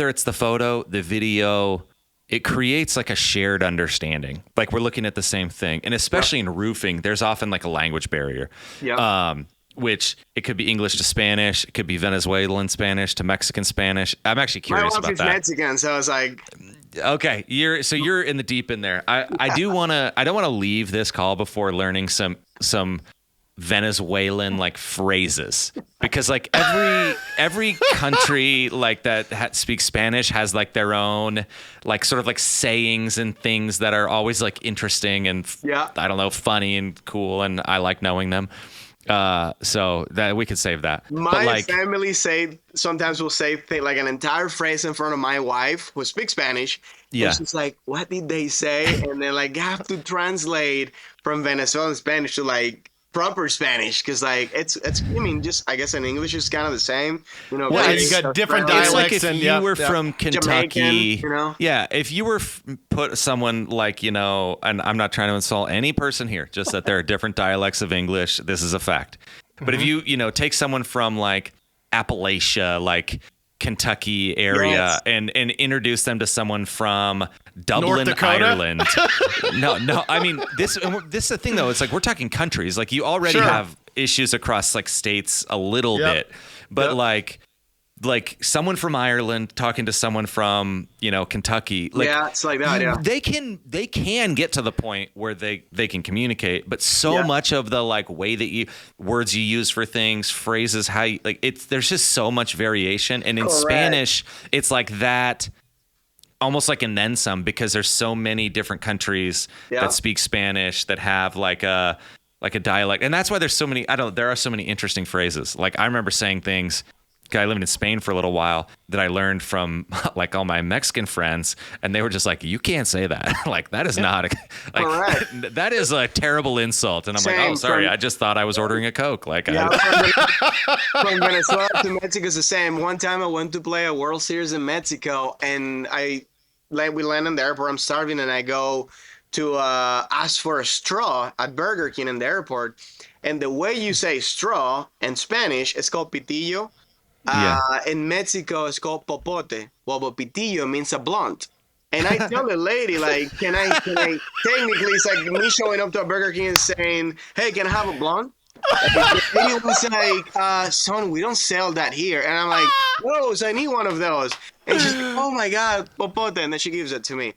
it's the photo, the video, it creates like a shared understanding. Like we're looking at the same thing. And especially in roofing, there's often like a language barrier. Which it could be English to Spanish, it could be Venezuelan Spanish to Mexican Spanish. I'm actually curious about that. My wife is Mexican, so I was like, okay, you're in the deep end there. I don't want to leave this call before learning some Venezuelan like phrases, because like every country like that speaks Spanish has like their own like sort of like sayings and things that are always like interesting and I don't know, funny and cool, and I like knowing them. So that we could save that. My family sometimes will say like an entire phrase in front of my wife who speaks Spanish. Yeah. And she's like, what did they say? And then like have to translate from Venezuelan Spanish to like proper Spanish, because like it's I mean, just I guess in English is kind of the same, well, you got different dialects. It's like if you were from Kentucky, Jamaican, if you were put someone like and I'm not trying to insult any person here, just that there are different dialects of English. This is a fact. But if you take someone from like Appalachia, like Kentucky area, and introduce them to someone from Dublin, Ireland. No. I mean, this is the thing though. It's like we're talking countries. Like you already have issues across like states a little bit, but like someone from Ireland talking to someone from Kentucky. Like, it's like that. Yeah, they can get to the point where they can communicate, but so much of the like way that words you use for things, phrases, how you, like there's just so much variation, and in Spanish it's like that. Almost like and then some, because there's so many different countries that speak Spanish that have like a dialect, and that's why there's so many. There are so many interesting phrases. Like I remember saying things. I lived in Spain for a little while that I learned from like all my Mexican friends, and they were just like, "You can't say that. Like that is not that is a terrible insult." And I'm like, "Oh, sorry. I just thought I was ordering a Coke." Like from Venezuela to Mexico is the same. One time I went to play a World Series in Mexico, and we land in the airport. I'm starving, and I go to ask for a straw at Burger King in the airport. And the way you say straw in Spanish is called pitillo. In Mexico, it's called popote. Well, but pitillo means a blunt. And I tell the lady, like, can I technically, it's like me showing up to a Burger King and saying, hey, can I have a blunt? The lady was like, son, we don't sell that here. And I'm like, no, I need one of those. And she's like, oh my God, popote. And then she gives it to me.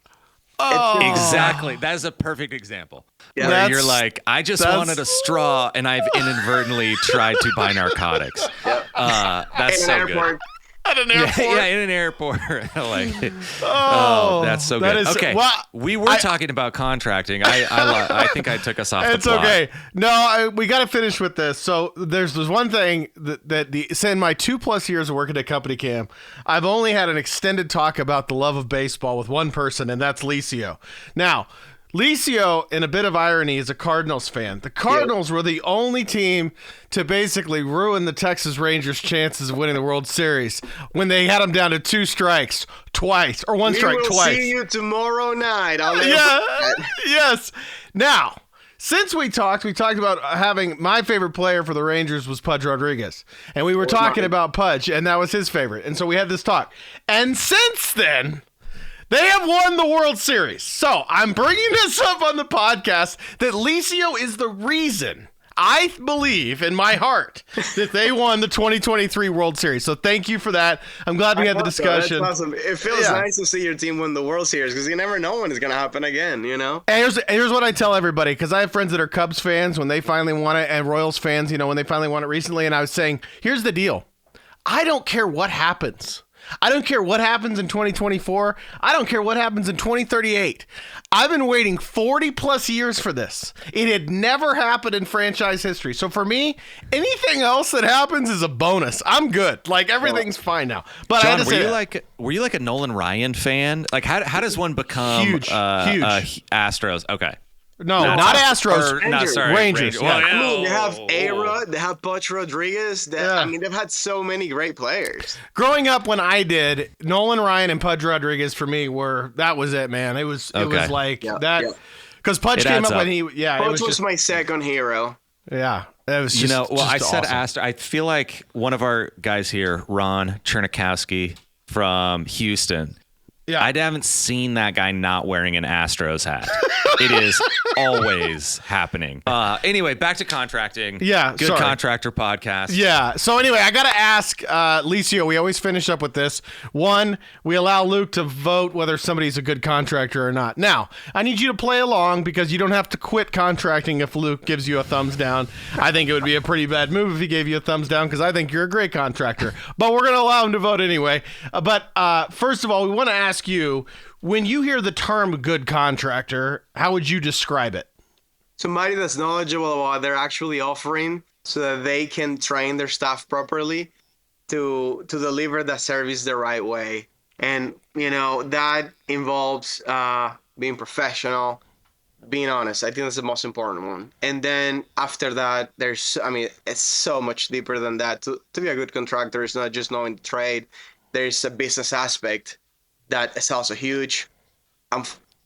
Oh, Exactly. That is a perfect example. Yeah. Where you're like, I just that's- wanted a straw, and I've inadvertently tried to buy narcotics. That's In so an good. airport. at an Yeah, airport. yeah, in an airport. Like, Oh, that's so that good. is- Okay, well, we were talking about contracting. I think I took us off the It's plot. okay. No, we got to finish with this. So there's one thing in my 2+ years of working at Company Cam, I've only had an extended talk about the love of baseball with one person, and that's Licio. Now, Licio, in a bit of irony, is a Cardinals fan. The Cardinals were the only team to basically ruin the Texas Rangers' chances of winning the World Series when they had them down to 2 strikes twice, or 1 strike We will twice. see you tomorrow night. I'll never Yeah. forget. Yes. Now, since we talked about having my favorite player for the Rangers was Pudge Rodriguez. And we were talking about Pudge, and that was his favorite. And so we had this talk. And since then, they have won the World Series. So I'm bringing this up on the podcast that Licio is the reason, I believe in my heart, that they won the 2023 World Series. So thank you for that. I'm glad we had the discussion. That's awesome. It feels nice to see your team win the World Series because you never know when it's going to happen again, you know? And here's what I tell everybody, because I have friends that are Cubs fans when they finally won it, and Royals fans, when they finally won it recently. And I was saying, here's the deal. I don't care what happens. I don't care what happens in 2024. I don't care what happens in 2038. I've been waiting 40+ years for this. It had never happened in franchise history. So for me, anything else that happens is a bonus. I'm good. Like, everything's fine now. But I had John, to say were you like a Nolan Ryan fan? Like, how does one become Huge. Astros? Okay. no, not Astros. Rangers. Well, I mean, they have oh. A-Rod, they have Pudge Rodriguez. I mean, they've had so many great players. Growing up when I did, Nolan Ryan and Pudge Rodriguez for me that was it, man. It was like that. Because Pudge It came adds up up. when Pudge was my second hero. it was just, I said awesome. Astros. I feel like one of our guys here, Ron Chernikowski from Houston. Yeah. I haven't seen that guy not wearing an Astros hat. It is always happening. Anyway, back to contracting. Yeah, Good sorry. Contractor Podcast. Yeah. So anyway, I got to ask Licio, we always finish up with this. One, we allow Luke to vote whether somebody's a good contractor or not. Now, I need you to play along because you don't have to quit contracting if Luke gives you a thumbs down. I think it would be a pretty bad move if he gave you a thumbs down because I think you're a great contractor. But we're going to allow him to vote anyway. But first of all, we want to ask you, when you hear the term good contractor, how would you describe it? Somebody that's knowledgeable about what they're actually offering so that they can train their staff properly to deliver that service the right way. And, that involves being professional, being honest. I think that's the most important one. And then after that, it's so much deeper than that. To be a good contractor is not just knowing the trade. There's a business aspect that is also huge.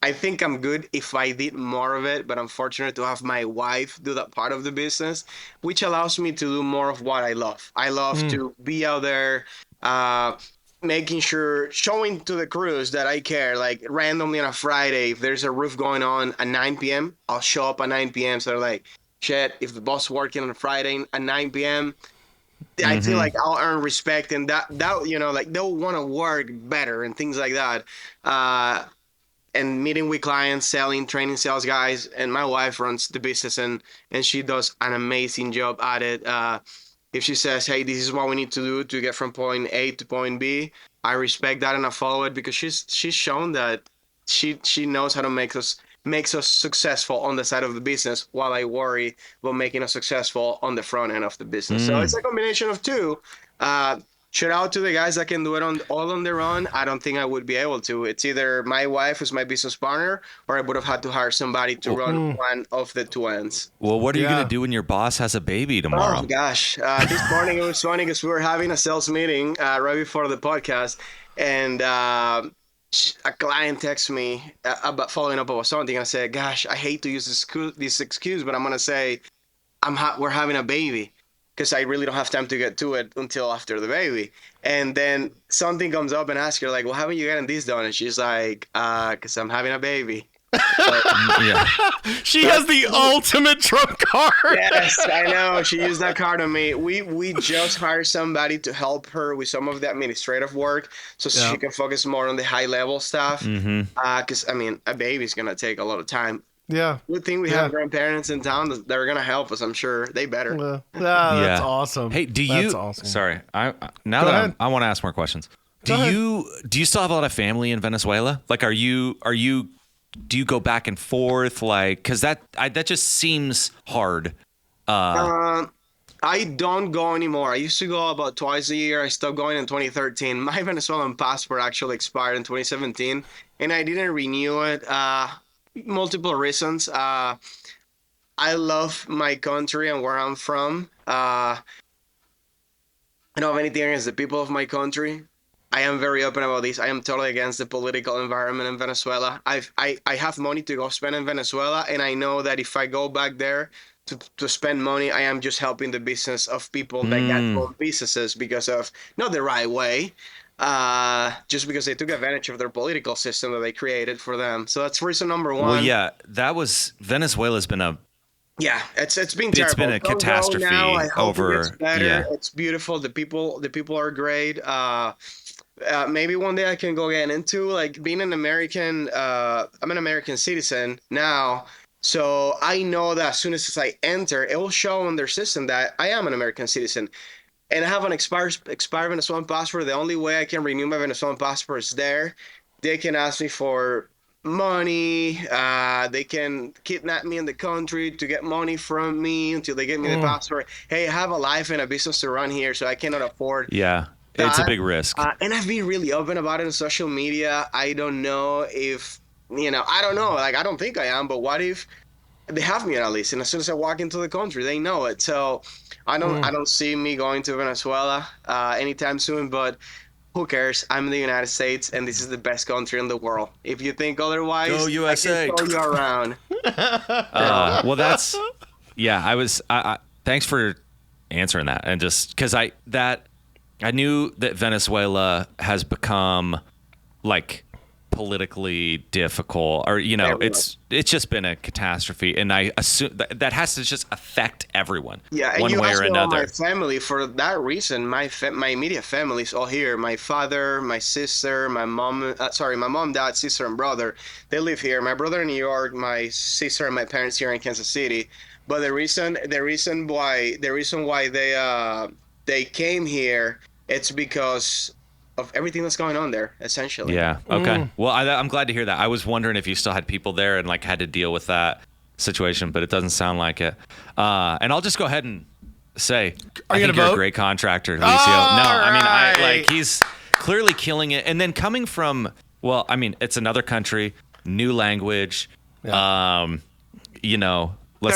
I think I'm good if I did more of it, but I'm fortunate to have my wife do that part of the business, which allows me to do more of what I love. I love to be out there, making sure, showing to the crews that I care. Like randomly on a Friday, if there's a roof going on at 9 p.m., I'll show up at 9 p.m. So they're like, shit, if the boss working on a Friday at 9 p.m., I feel like I'll earn respect, and that they'll want to work better and things like that. And meeting with clients, selling, training sales guys, and my wife runs the business, and she does an amazing job at it. If she says, "Hey, this is what we need to do to get from point A to point B," I respect that and I follow it because she's shown that she knows how to makes us successful on the side of the business while I worry about making us successful on the front end of the business. So it's a combination of two. Shout out to the guys that can do it all on their own. I don't think I would be able to. It's either my wife, who's my business partner, or I would have had to hire somebody to run one of the two ends. Well, what are you going to do when your boss has a baby tomorrow? Oh, gosh. This morning it was funny because we were having a sales meeting right before the podcast, and a client texted me about following up about something. I said, gosh, I hate to use this excuse, but I'm going to say we're having a baby, because I really don't have time to get to it until after the baby. And then something comes up and asks her, like, well, haven't you gotten this done? And she's like, because I'm having a baby. Yeah. She has the ultimate trump card. Yes, I know. She used that card on me. We just hired somebody to help her with some of the administrative work, so she can focus more on the high level stuff. Because I mean, a baby's gonna take a lot of time. Yeah. Good thing we have grandparents in town that are gonna help us. I'm sure they better. That's awesome. Hey, That's awesome. Sorry, I ahead. want to ask more questions. Do you still have a lot of family in Venezuela? Like, do you go back and forth? Like, because that just seems hard. I don't go anymore. I used to go about twice a year. I stopped going in 2013. My Venezuelan passport actually expired in 2017, and I didn't renew it. Multiple reasons. I love my country and where I'm from. I don't have anything against the people of my country. I am very open about this. I am totally against the political environment in Venezuela. I have money to go spend in Venezuela, and I know that if I go back there to spend money, I am just helping the business of people that got small businesses because of not the right way, just because they took advantage of their political system that they created for them. So that's reason number one. Well, yeah, Venezuela's been a it's been terrible. It's been a catastrophe over. It gets better. Yeah. It's beautiful. The people are great. Maybe one day I can go get into like being an American. I'm an American citizen now, so I know that as soon as I enter, it will show on their system that I am an American citizen, and I have an expired Venezuelan passport. The only way I can renew my Venezuelan passport is there. They can ask me for money. They can kidnap me in the country to get money from me until they give me the passport. Hey, I have a life and a business to run here, so I cannot afford. Yeah. It's a big risk. And I've been really open about it on social media. I don't know if, I don't know. Like, I don't think I am, but what if they have me on a list? And as soon as I walk into the country, they know it. So I don't see me going to Venezuela anytime soon, but who cares? I'm in the United States, and this is the best country in the world. If you think otherwise, go USA. I can throw you around. Well, that's, I thanks for answering that. And just because I knew that Venezuela has become like politically difficult, or it's just been a catastrophe, and I assume that has to just affect everyone. Yeah, and one you way or another. My family for that reason. My immediate family is all here. My father, my sister, my mom. My mom, dad, sister, and brother. They live here. My brother in New York. My sister and my parents here in Kansas City. But the reason why they came here, it's because of everything that's going on there, essentially. Yeah. Okay. Well, I'm glad to hear that. I was wondering if you still had people there and like had to deal with that situation, but it doesn't sound like it. And I'll just go ahead and say, I think you're a great contractor, Licio. I mean, he's clearly killing it. And then coming from, well, I mean, it's another country, new language, let's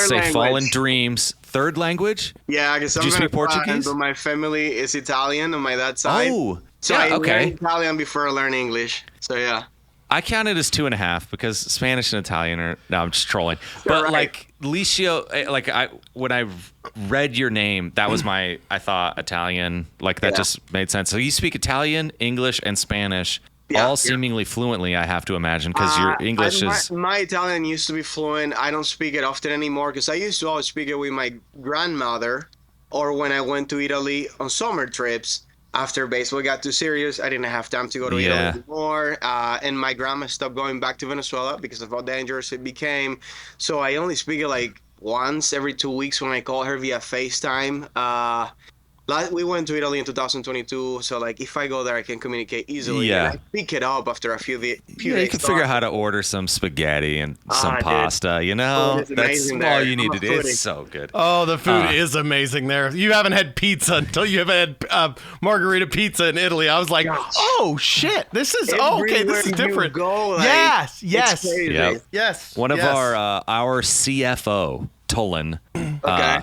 say fallen dreams. Third language? Yeah, I guess I'm speak Portuguese? But my family is Italian on my dad's side. Oh, so I learned Italian before I learned English. So yeah. I counted as 2.5 because Spanish and Italian are. No, I'm just trolling. But like Licio, when I read your name, that was I thought Italian. Like that just made sense. So you speak Italian, English, and Spanish. All seemingly fluently, I have to imagine, because your English is... My Italian used to be fluent. I don't speak it often anymore, because I used to always speak it with my grandmother, or when I went to Italy on summer trips. After baseball got too serious, I didn't have time to go to Italy anymore, and my grandma stopped going back to Venezuela because of how dangerous it became. So I only speak it like once every 2 weeks when I call her via FaceTime. We went to Italy in 2022, so like if I go there, I can communicate easily. Yeah, and I pick it up after a few days. You can figure out how to order some spaghetti and some pasta. That's all you need to do. It's so good. Oh, the food is amazing there. You haven't had pizza until you haven't had margarita pizza in Italy. I was like, oh shit, this is this is different. Yes. Yes. One of our CFO, Tolan,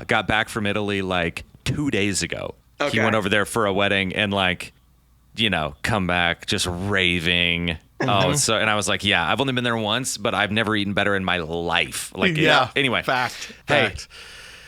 got back from Italy like 2 days ago. He went over there for a wedding and come back just raving. And I was like, I've only been there once, but I've never eaten better in my life. Anyway. Fact.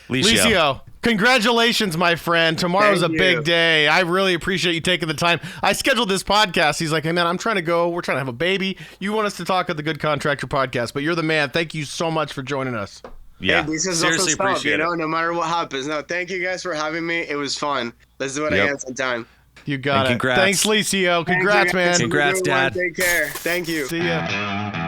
Licio, Congratulations, my friend. Tomorrow's Thank a you. big day. I really appreciate you taking the time. I scheduled this podcast. He's like, hey, man, I'm trying to go. We're trying to have a baby. You want us to talk at the Good Contractor Podcast, but you're the man. Thank you so much for joining us. Yeah, Hey, this is seriously awesome stuff, appreciate it. no matter what happens. No, thank you guys for having me. It was fun. Let's do it again sometime. You got And it. congrats. Thanks, Licio. Congrats, Thank you, guys. man. Congrats, Have a good one. Dad. Take care. Thank you. See ya.